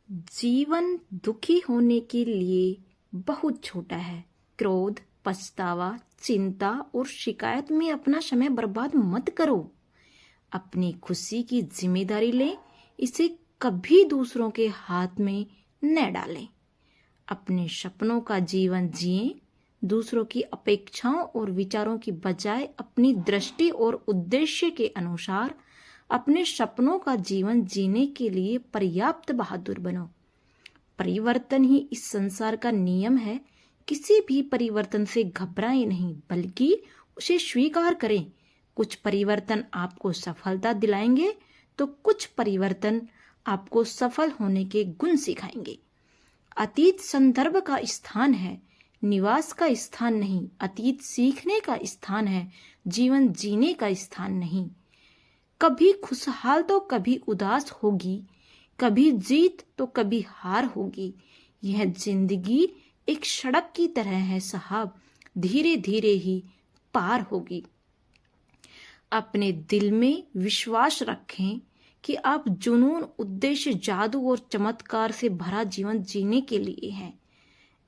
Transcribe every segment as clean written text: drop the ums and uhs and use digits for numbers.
जीवन दुखी होने के लिए बहुत छोटा है। क्रोध, पछतावा, चिंता और शिकायत में अपना समय बर्बाद मत करो। अपनी खुशी की जिम्मेदारी लें, इसे कभी दूसरों के हाथ में न डालें। अपने सपनों का जीवन जिएं, दूसरों की अपेक्षाओं और विचारों की बजाय अपनी दृष्टि और उद्देश्य के अनुसार अपने सपनों का जीवन जीने के लिए पर्याप्त बहादुर बनो। परिवर्तन ही इस संसार का नियम है। किसी भी परिवर्तन से घबराएं नहीं, बल्कि उसे स्वीकार करें। कुछ परिवर्तन आपको सफलता दिलाएंगे तो कुछ परिवर्तन आपको सफल होने के गुण सिखाएंगे। अतीत संदर्भ का स्थान है, निवास का स्थान नहीं। अतीत सीखने का स्थान है, जीवन जीने का स्थान नहीं। कभी खुशहाल तो कभी उदास होगी, कभी जीत तो कभी हार होगी। यह जिंदगी एक सड़क की तरह है साहब, धीरे धीरे ही पार होगी। अपने दिल में विश्वास रखें कि आप जुनून, उद्देश्य, जादू और चमत्कार से भरा जीवन जीने के लिए हैं।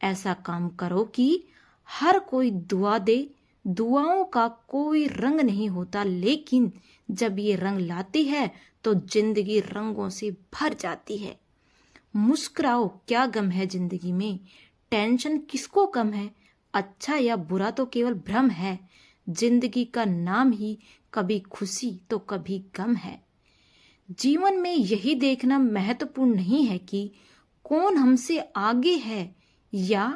ऐसा काम करो कि हर कोई दुआ दे। दुआओं का कोई रंग नहीं होता, लेकिन जब ये रंग लाती है तो जिंदगी रंगों से भर जाती है। मुस्कुराओ, क्या गम है जिंदगी में? टेंशन किसको कम है? अच्छा या बुरा तो केवल भ्रम है। जिंदगी का नाम ही कभी खुशी तो कभी गम है। जीवन में यही देखना महत्वपूर्ण नहीं है कि कौन हमसे आगे है या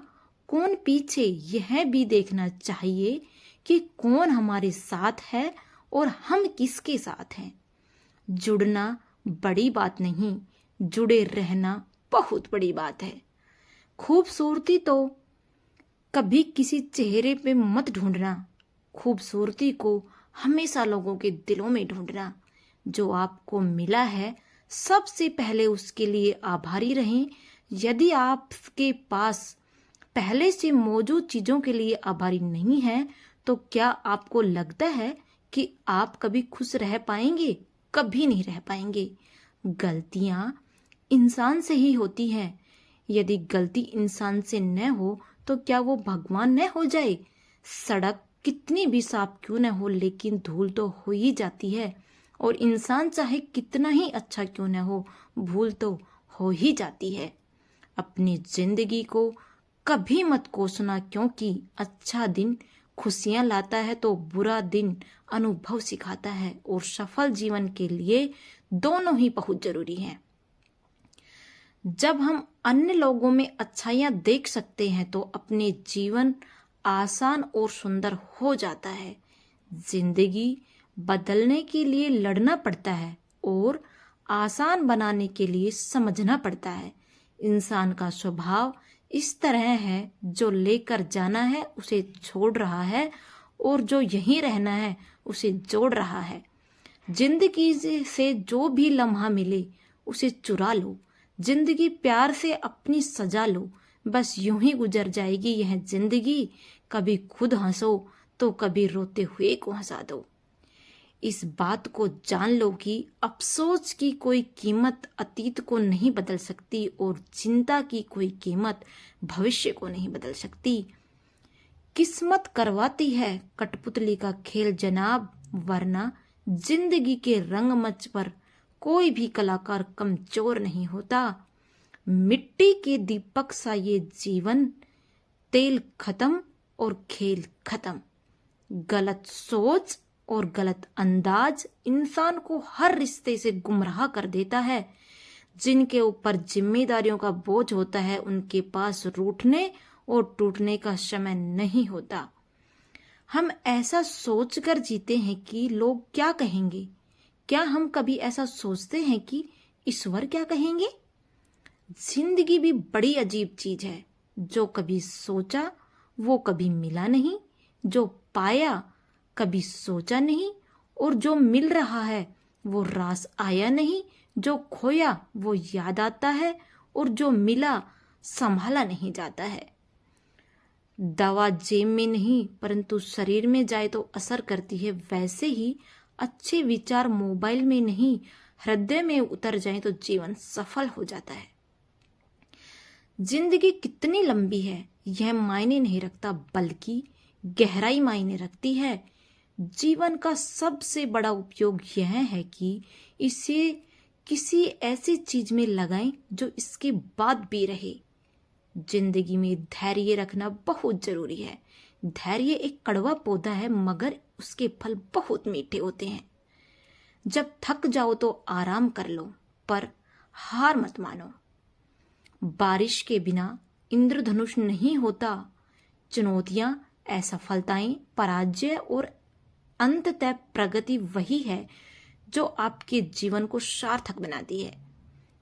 कौन पीछे। यह भी देखना चाहिए कि कौन हमारे साथ है और हम किसके साथ हैं। जुड़ना बड़ी बात नहीं, जुड़े रहना बहुत बड़ी बात है। खूबसूरती तो कभी किसी चेहरे पे मत ढूंढना, खूबसूरती को हमेशा लोगों के दिलों में ढूंढना। जो आपको मिला है, सबसे पहले उसके लिए आभारी रहें। यदि आपके पास पहले से मौजूद चीजों के लिए आभारी नहीं है, तो क्या आपको लगता है कि आप कभी खुश रह पाएंगे? कभी नहीं रह पाएंगे। गलतियां इंसान से ही होती हैं। यदि गलती इंसान से न हो तो क्या वो भगवान न हो जाए? सड़क कितनी भी साफ क्यों न हो, लेकिन धूल तो हो ही जाती है। और इंसान चाहे कितना ही अच्छा क्यों न हो, भूल तो हो ही जाती है। अपनी जिंदगी को कभी मत कोसना, क्योंकि अच्छा दिन खुशियां लाता है तो बुरा दिन अनुभव सिखाता है। और सफल जीवन के लिए दोनों ही बहुत जरूरी हैं। जब हम अन्य लोगों में अच्छाइयां देख सकते हैं तो अपने जीवन आसान और सुंदर हो जाता है। जिंदगी बदलने के लिए लड़ना पड़ता है और आसान बनाने के लिए समझना पड़ता है। इंसान का स्वभाव इस तरह है, जो लेकर जाना है उसे छोड़ रहा है और जो यहीं रहना है उसे जोड़ रहा है। जिंदगी से जो भी लम्हा मिले उसे चुरा लो। जिंदगी प्यार से अपनी सजा लो। बस यूं ही गुजर जाएगी यह जिंदगी। कभी खुद हंसो तो कभी रोते हुए को हंसा दो। इस बात को जान लो कि अफसोस की कोई कीमत अतीत को नहीं बदल सकती और चिंता की कोई कीमत भविष्य को नहीं बदल सकती। किस्मत करवाती है कठपुतली का खेल जनाब, वरना जिंदगी के रंगमंच पर कोई भी कलाकार कमजोर नहीं होता। मिट्टी के दीपक सा ये जीवन, तेल खत्म और खेल खत्म। गलत सोच और गलत अंदाज इंसान को हर रिश्ते से गुमराह कर देता है। जिनके ऊपर जिम्मेदारियों का बोझ होता है, उनके पास रूठने और टूटने का समय नहीं होता। हम ऐसा सोचकर जीते हैं कि लोग क्या कहेंगे। क्या हम कभी ऐसा सोचते हैं कि ईश्वर क्या कहेंगे? जिंदगी भी बड़ी अजीब चीज है। जो कभी सोचा वो कभी मिला नहीं, जो पाया कभी सोचा नहीं, और जो मिल रहा है वो रास आया नहीं। जो खोया वो याद आता है और जो मिला संभाला नहीं जाता है। दवा जेब में नहीं परंतु शरीर में जाए तो असर करती है, वैसे ही अच्छे विचार मोबाइल में नहीं हृदय में उतर जाए तो जीवन सफल हो जाता है। जिंदगी कितनी लंबी है यह मायने नहीं रखता, बल्कि गहराई मायने रखती है। जीवन का सबसे बड़ा उपयोग यह है कि इसे किसी ऐसी चीज में लगाएं जो इसके बाद भी रहे। जिंदगी में धैर्य रखना बहुत जरूरी है। धैर्य एक कड़वा पौधा है, मगर उसके फल बहुत मीठे होते हैं। जब थक जाओ तो आराम कर लो, पर हार मत मानो। बारिश के बिना इंद्रधनुष नहीं होता। चुनौतियां, असफलताएं, पराजय और अंततः प्रगति वही है जो आपके जीवन को सार्थक बनाती है।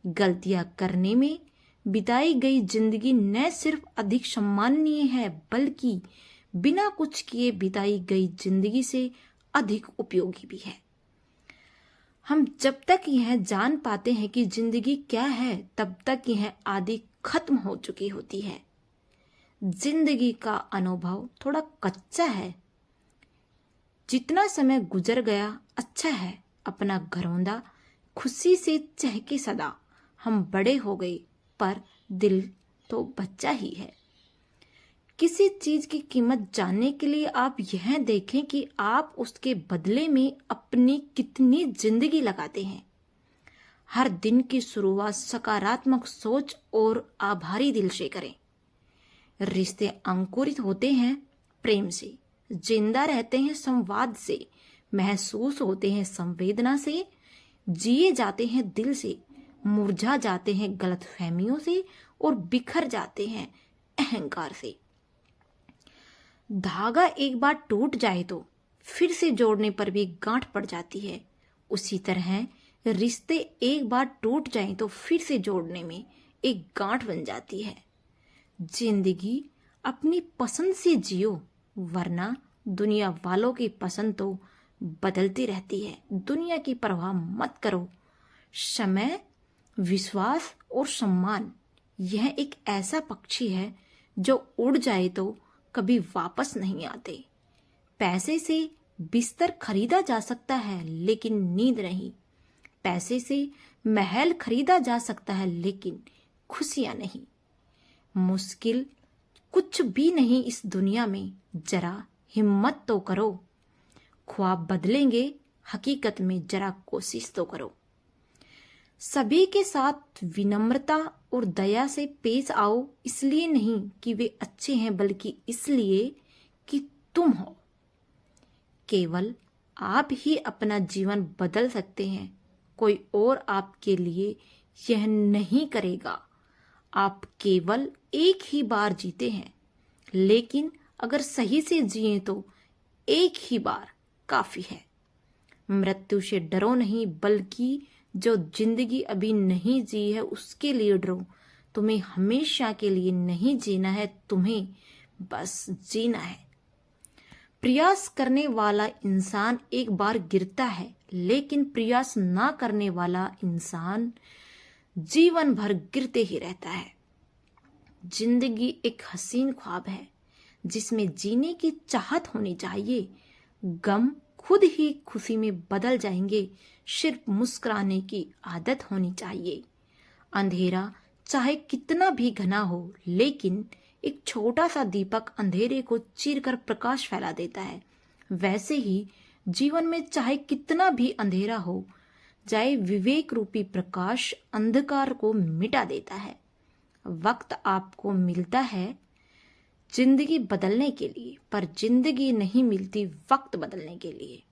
गलतियां करने में बिताई गई जिंदगी न सिर्फ अधिक सम्माननीय है, बल्कि बिना कुछ किए बिताई गई जिंदगी से अधिक उपयोगी भी है। हम जब तक यह जान पाते हैं कि जिंदगी क्या है, तब तक यह आदि खत्म हो चुकी होती है। जिंदगी का अनुभव थोड़ा कच्चा है। जितना समय गुजर गया अच्छा है। अपना घरौंदा खुशी से चहके सदा। हम बड़े हो गए, पर दिल तो बच्चा ही है। किसी चीज की कीमत जानने के लिए आप यह देखें कि आप उसके बदले में अपनी कितनी जिंदगी लगाते हैं। हर दिन की शुरुआत सकारात्मक सोच और आभारी दिल से करें। रिश्ते अंकुरित होते हैं प्रेम से, जिंदा रहते हैं संवाद से, महसूस होते हैं संवेदना से, जिए जाते हैं दिल से, मुरझा जाते हैं गलतफहमियों से और बिखर जाते हैं अहंकार से। धागा एक बार टूट जाए तो फिर से जोड़ने पर भी गांठ पड़ जाती है। उसी तरह रिश्ते एक बार टूट जाएं तो फिर से जोड़ने में एक गांठ बन जाती है। जिंदगी अपनी पसंद से जियो, वरना दुनिया वालों की पसंद तो बदलती रहती है। दुनिया की परवाह मत करो। समय, विश्वास और सम्मान यह एक ऐसा पक्षी है जो उड़ जाए तो कभी वापस नहीं आते। पैसे से बिस्तर खरीदा जा सकता है, लेकिन नींद नहीं। पैसे से महल खरीदा जा सकता है, लेकिन खुशियां नहीं। मुश्किल कुछ भी नहीं इस दुनिया में, जरा हिम्मत तो करो। ख्वाब बदलेंगे, हकीकत में जरा कोशिश तो करो। सभी के साथ विनम्रता और दया से पेश आओ, इसलिए नहीं कि वे अच्छे हैं, बल्कि इसलिए कि तुम हो। केवल आप ही अपना जीवन बदल सकते हैं। कोई और आपके लिए यह नहीं करेगा। आप केवल एक ही बार जीते हैं, लेकिन अगर सही से जिए तो एक ही बार काफी है। मृत्यु से डरो नहीं, बल्कि जो जिंदगी अभी नहीं जी है उसके लिए डरो। तुम्हें हमेशा के लिए नहीं जीना है, तुम्हें बस जीना है। प्रयास करने वाला इंसान एक बार गिरता है, लेकिन प्रयास ना करने वाला इंसान जीवन भर गिरते ही रहता है। जिंदगी एक हसीन ख्वाब है जिसमें जीने की चाहत होनी चाहिए। गम खुद ही खुशी में बदल जाएंगे, सिर्फ मुस्कुराने की आदत होनी चाहिए। अंधेरा चाहे कितना भी घना हो, लेकिन एक छोटा सा दीपक अंधेरे को चीरकर प्रकाश फैला देता है। वैसे ही जीवन में चाहे कितना भी अंधेरा हो जाए, विवेक रूपी प्रकाश अंधकार को मिटा देता है। वक्त आपको मिलता है जिंदगी बदलने के लिए, पर जिंदगी नहीं मिलती वक्त बदलने के लिए।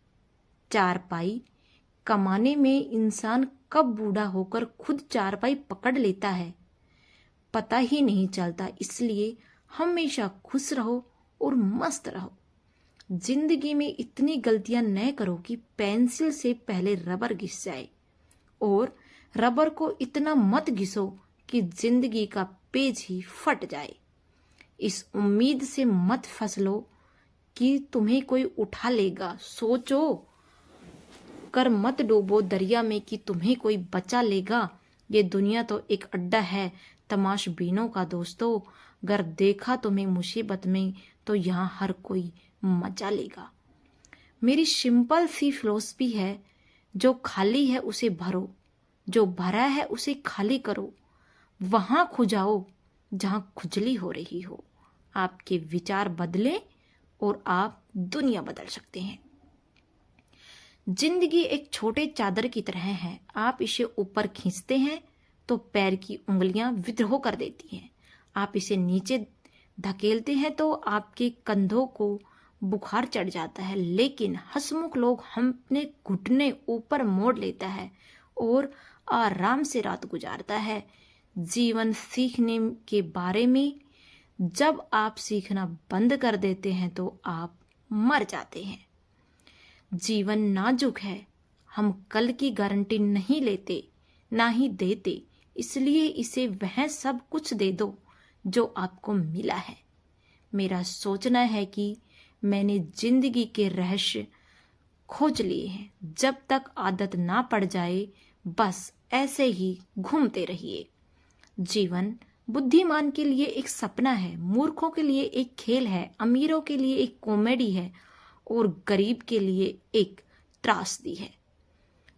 चारपाई कमाने में इंसान कब बूढ़ा होकर खुद चारपाई पकड़ लेता है पता ही नहीं चलता। इसलिए हमेशा खुश रहो और मस्त रहो। जिंदगी में इतनी गलतियां न करो कि पेंसिल से पहले रबर घिस जाए, और रबर को इतना मत घिसो कि जिंदगी का पेज ही फट जाए। इस उम्मीद से मत फंसलो कि तुम्हें कोई उठा लेगा। सोचो कर मत डूबो दरिया में कि तुम्हें कोई बचा लेगा। ये दुनिया तो एक अड्डा है तमाशबीनों का दोस्तों। अगर देखा तुम्हें मुसीबत में तो यहाँ हर कोई मजा लेगा। मेरी सिंपल सी फिलॉसफी है, जो खाली है उसे भरो, जो भरा है उसे खाली करो। वहां खो जाओ जहां खुजली हो रही हो। आपके विचार बदलें और आप दुनिया बदल सकते हैं। जिंदगी एक छोटे चादर की तरह है। आप इसे ऊपर खींचते हैं तो पैर की उंगलियां विद्रोह कर देती हैं। आप इसे नीचे धकेलते हैं तो आपके कंधों को बुखार चढ़ जाता है। लेकिन हंसमुख लोग हम अपने घुटने ऊपर मोड़ लेता है और आराम से रात गुजारता है। जीवन सीखने के बारे में जब आप सीखना बंद कर देते हैं तो आप मर जाते हैं। जीवन नाजुक है। हम कल की गारंटी नहीं लेते, ना ही देते। इसलिए इसे वह सब कुछ दे दो जो आपको मिला है। मेरा सोचना है कि मैंने जिंदगी के रहस्य खोज लिए हैं। जब तक आदत ना पड़ जाए बस ऐसे ही घूमते रहिए। जीवन बुद्धिमान के लिए एक सपना है, मूर्खों के लिए एक खेल है, अमीरों के लिए एक कॉमेडी है और गरीब के लिए एक त्रासदी है।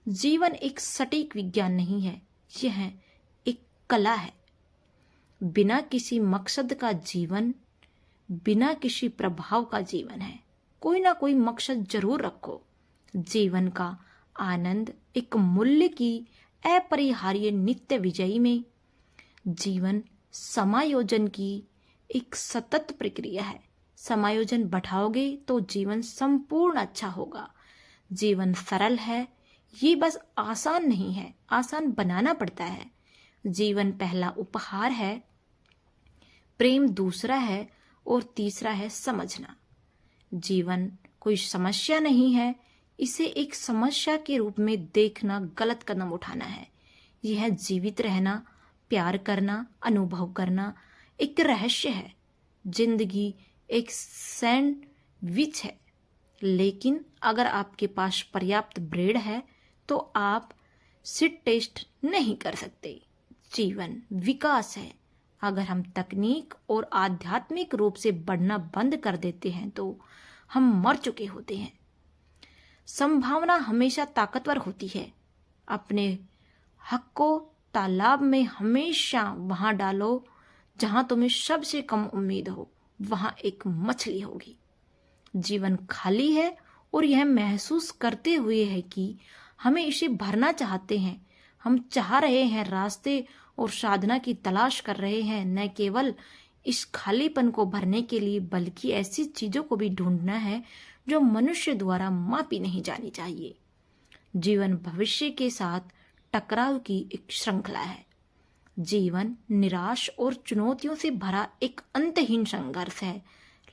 जीवन एक सटीक विज्ञान नहीं है, यह एक कला है। बिना किसी मकसद का जीवन बिना किसी प्रभाव का जीवन है। कोई ना कोई मकसद जरूर रखो। जीवन का आनंद एक मूल्य की अपरिहार्य नित्य विजयी में। जीवन समायोजन की एक सतत प्रक्रिया है। समायोजन बढ़ाओगे तो जीवन संपूर्ण अच्छा होगा। जीवन सरल है, ये बस आसान नहीं है, आसान बनाना पड़ता है। जीवन पहला उपहार है, प्रेम दूसरा है और तीसरा है समझना। जीवन कोई समस्या नहीं है, इसे एक समस्या के रूप में देखना गलत कदम उठाना है। यह जीवित रहना, प्यार करना, अनुभव करना एक रहस्य है। जिंदगी एक सैंडविच है, लेकिन अगर आपके पास पर्याप्त ब्रेड है तो आप सिट टेस्ट नहीं कर सकते। जीवन विकास है। अगर हम तकनीक और आध्यात्मिक रूप से बढ़ना बंद कर देते हैं तो हम मर चुके होते हैं। संभावना हमेशा ताकतवर होती है। अपने हक को तालाब में हमेशा वहां डालो जहां तुम्हें सबसे कम उम्मीद हो, वहां एक मछली होगी। जीवन खाली है और यह महसूस करते हुए है कि हमें इसे भरना चाहते हैं। हम चाह रहे हैं रास्ते और साधना की तलाश कर रहे हैं, न केवल इस खालीपन को भरने के लिए बल्कि ऐसी चीजों को भी ढूंढना है जो मनुष्य द्वारा मापी नहीं जानी चाहिए। जीवन भविष्य के साथ टकराव की एक श्रृंखला है। जीवन निराश और चुनौतियों से भरा एक अंतहीन संघर्ष है,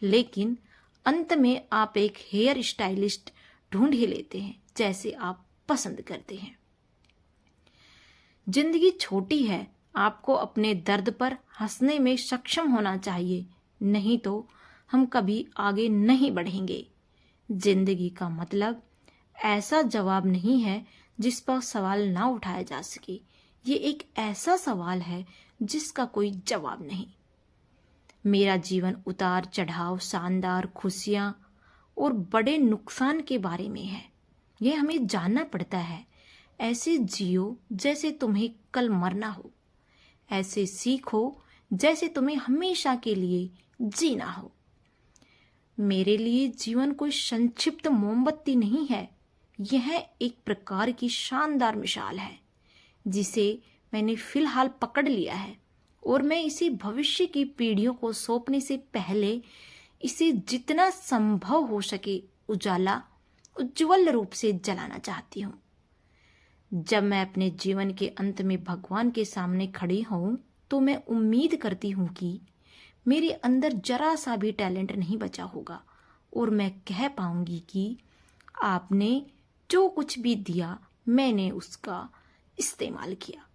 लेकिन अंत में आप एक हेयर स्टाइलिस्ट ढूंढ ही लेते हैं जैसे आप पसंद करते हैं। जिंदगी छोटी है, आपको अपने दर्द पर हंसने में सक्षम होना चाहिए, नहीं तो हम कभी आगे नहीं बढ़ेंगे। जिंदगी का मतलब ऐसा जवाब नहीं है जिस पर सवाल ना उठाया जा सके। ये एक ऐसा सवाल है जिसका कोई जवाब नहीं। मेरा जीवन उतार चढ़ाव, शानदार खुशियां और बड़े नुकसान के बारे में है। यह हमें जानना पड़ता है। ऐसे जियो जैसे तुम्हें कल मरना हो। ऐसे सीखो जैसे तुम्हें हमेशा के लिए जीना हो। मेरे लिए जीवन कोई संक्षिप्त मोमबत्ती नहीं है, यह एक प्रकार की शानदार मिसाल है जिसे मैंने फिलहाल पकड़ लिया है और मैं इसे भविष्य की पीढ़ियों को सौंपने से पहले इसे जितना संभव हो सके उज्जवल रूप से जलाना चाहती हूँ। जब मैं अपने जीवन के अंत में भगवान के सामने खड़ी हूँ तो मैं उम्मीद करती हूँ कि मेरे अंदर जरा सा भी टैलेंट नहीं बचा होगा और मैं कह पाऊंगी कि आपने जो कुछ भी दिया मैंने उसका इस्तेमाल किया।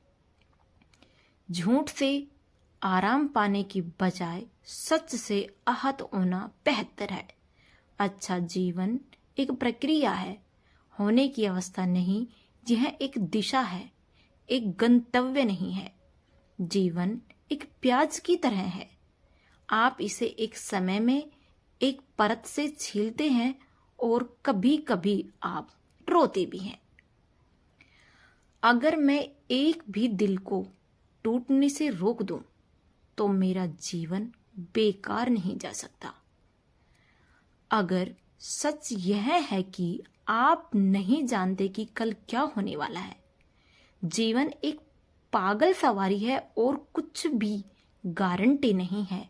झूठ से आराम पाने की बजाय सच से आहत होना बेहतर है। अच्छा जीवन एक प्रक्रिया है, होने की अवस्था नहीं। यह एक दिशा है, एक गंतव्य नहीं है। जीवन एक प्याज की तरह है। आप इसे एक समय में एक परत से छीलते हैं और कभी कभी आप रोते भी हैं। अगर मैं एक भी दिल को टूटने से रोक दूं तो मेरा जीवन बेकार नहीं जा सकता। अगर सच यह है कि आप नहीं जानते कि कल क्या होने वाला है, जीवन एक पागल सवारी है और कुछ भी गारंटी नहीं है।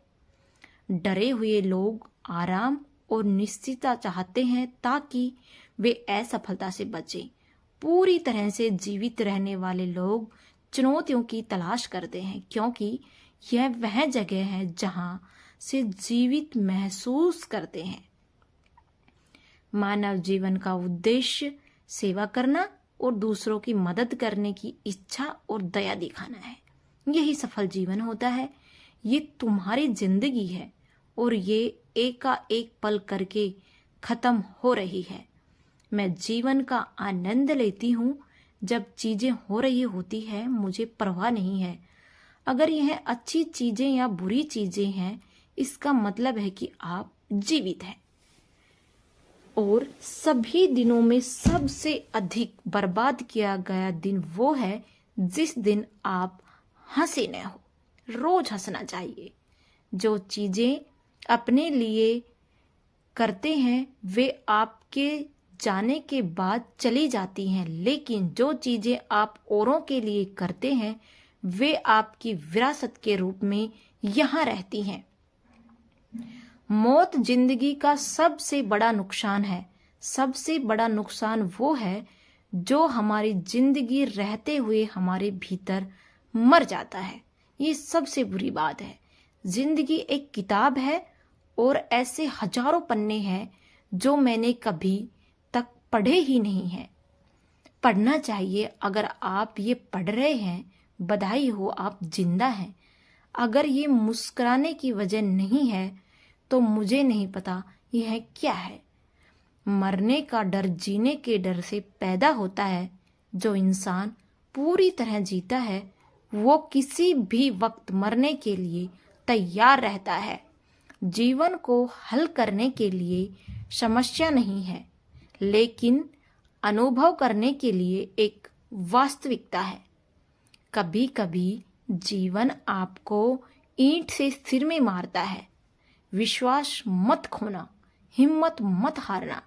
डरे हुए लोग आराम और निश्चितता चाहते हैं ताकि वे असफलता से बचें। पूरी तरह से जीवित रहने वाले लोग चुनौतियों की तलाश करते हैं, क्योंकि यह वह जगह है जहां से जीवित महसूस करते हैं। मानव जीवन का उद्देश्य सेवा करना और दूसरों की मदद करने की इच्छा और दया दिखाना है। यही सफल जीवन होता है। ये तुम्हारी जिंदगी है और ये एकाएक पल करके खत्म हो रही है। मैं जीवन का आनंद लेती हूँ। जब चीजें हो रही होती है मुझे परवाह नहीं है। अगर यह अच्छी चीजें या बुरी चीजें हैं, इसका मतलब है कि आप जीवित हैं। और सभी दिनों में सबसे अधिक बर्बाद किया गया दिन वो है जिस दिन आप हंसे न हो। रोज हंसना चाहिए। जो चीजें अपने लिए करते हैं वे आपके जाने के बाद चली जाती हैं, लेकिन जो चीजें आप औरों के लिए करते हैं वे आपकी विरासत के रूप में यहाँ रहती हैं। मौत जिंदगी का सबसे बड़ा नुकसान है। सबसे बड़ा नुकसान वो है जो हमारी जिंदगी रहते हुए हमारे भीतर मर जाता है। ये सबसे बुरी बात है। जिंदगी एक किताब है और ऐसे हजारों पन्ने हैं जो मैंने कभी तक पढ़े ही नहीं हैं। पढ़ना चाहिए। अगर आप ये पढ़ रहे हैं, बधाई हो, आप जिंदा हैं। अगर ये मुस्कुराने की वजह नहीं है तो मुझे नहीं पता यह क्या है। मरने का डर जीने के डर से पैदा होता है। जो इंसान पूरी तरह जीता है वो किसी भी वक्त मरने के लिए तैयार रहता है। जीवन को हल करने के लिए समस्या नहीं है, लेकिन अनुभव करने के लिए एक वास्तविकता है। कभी कभी जीवन आपको ईंट से सिर में मारता है। विश्वास मत खोना, हिम्मत मत हारना।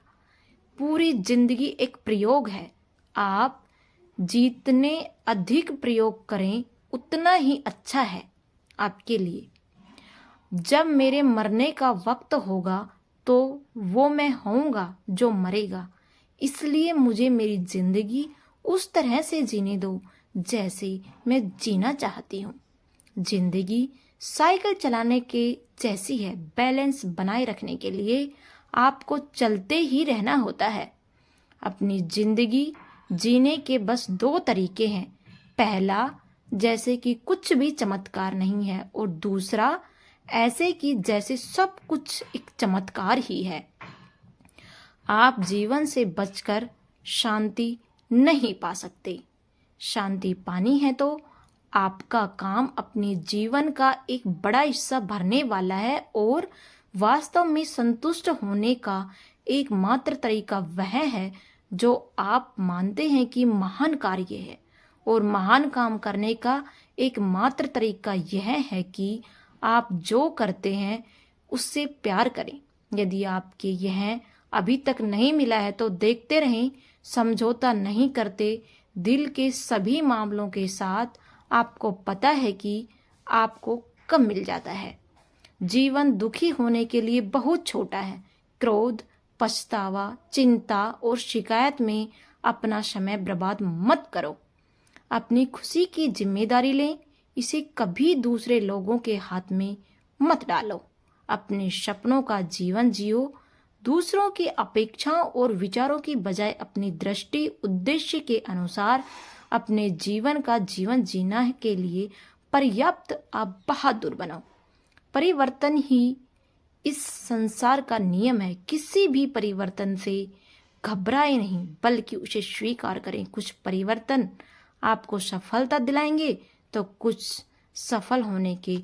पूरी जिंदगी एक प्रयोग है। आप जितने अधिक प्रयोग करें उतना ही अच्छा है आपके लिए। जब मेरे मरने का वक्त होगा तो वो मैं होऊंगा जो मरेगा। इसलिए मुझे मेरी जिंदगी उस तरह से जीने दो जैसे मैं जीना चाहती हूँ। जिंदगी साइकिल चलाने के जैसी है। बैलेंस बनाए रखने के लिए आपको चलते ही रहना होता है। अपनी जिंदगी जीने के बस दो तरीके हैं। पहला, जैसे कि कुछ भी चमत्कार नहीं है, और दूसरा, ऐसे कि जैसे सब कुछ एक चमत्कार ही है। आप जीवन से बचकर शांति नहीं पा सकते। शांति पानी है तो आपका काम अपने जीवन का एक बड़ा हिस्सा भरने वाला है, और वास्तव में संतुष्ट होने का एकमात्र तरीका वह है जो आप मानते हैं कि महान कार्य है। और महान काम करने का एकमात्र तरीका यह है कि आप जो करते हैं उससे प्यार करें। यदि आपके यह अभी तक नहीं मिला है तो देखते रहें। समझौता नहीं करते दिल के सभी मामलों के साथ। आपको पता है कि आपको कब मिल जाता है। जीवन दुखी होने के लिए बहुत छोटा है। क्रोध, पछतावा, चिंता और शिकायत में अपना समय बर्बाद मत करो। अपनी खुशी की जिम्मेदारी लें। इसे कभी दूसरे लोगों के हाथ में मत डालो। अपने सपनों का जीवन जियो। दूसरों की अपेक्षाओं और विचारों की बजाय अपनी दृष्टि उद्देश्य के अनुसार अपने जीवन का जीवन जीना के लिए पर्याप्त आप बहादुर बनो। परिवर्तन ही इस संसार का नियम है। किसी भी परिवर्तन से घबराए नहीं, बल्कि उसे स्वीकार करें। कुछ परिवर्तन आपको सफलता दिलाएंगे तो कुछ सफल होने के